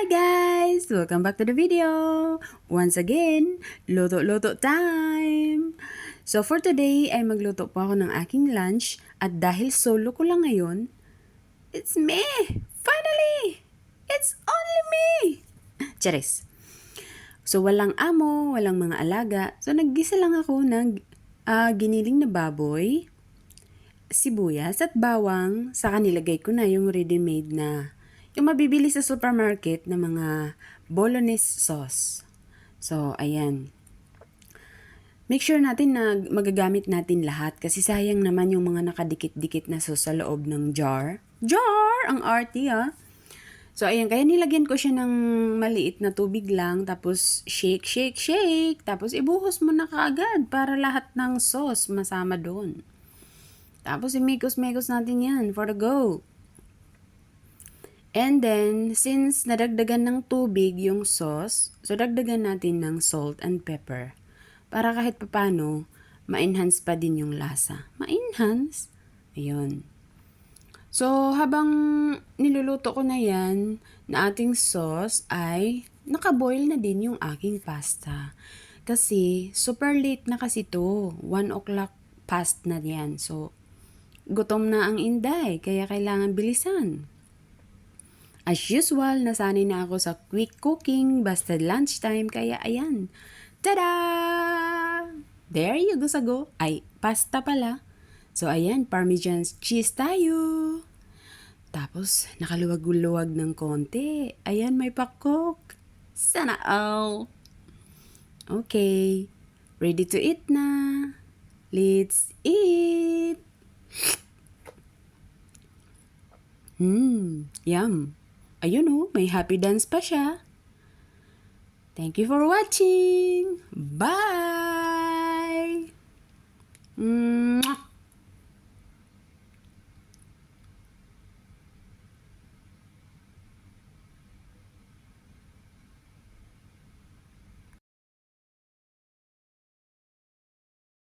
Hi guys! Welcome back to the video! Once again, luto-luto time! So for today ay magluto po ako ng aking lunch at dahil solo ko lang ngayon, it's me! Finally! It's only me! Charis! So walang amo, walang mga alaga, so naggisa lang ako ng giniling na baboy, sibuyas at bawang, saka nilagay ko na yung ready-made na yung mabibili sa supermarket na mga bolognese sauce. So, ayan. Make sure natin na magagamit natin lahat kasi sayang naman yung mga nakadikit-dikit na sauce sa loob ng jar. Jar! Ang arty So, ayan. Kaya nilagyan ko siya ng maliit na tubig lang. Tapos, shake, shake, shake. Tapos, ibuhos mo na kaagad para lahat ng sauce masama doon. Tapos, imikos-mikos natin yan for the go. And then, since nadagdagan ng tubig yung sauce, so dagdagan natin ng salt and pepper. Para kahit papano, ma-enhance pa din yung lasa. Ma-enhance? Ayun. So, habang niluluto ko na yan, na ating sauce ay nakaboil na din yung aking pasta. Kasi, super late na kasi to. 1 o'clock past na yan. So, gutom na ang inday, kaya kailangan bilisan. As usual, nasanay na ako sa quick cooking basta lunchtime, kaya ayan. Tada! There you go sa go. Ay, pasta pala. So ayan, Parmesan cheese tayo. Tapos, nakaluwag-luwag ng konti. Ayan, may pakok. Sana all. Okay, ready to eat na. Let's eat! Yum. Ayun may happy dance pa siya. Thank you for watching. Bye!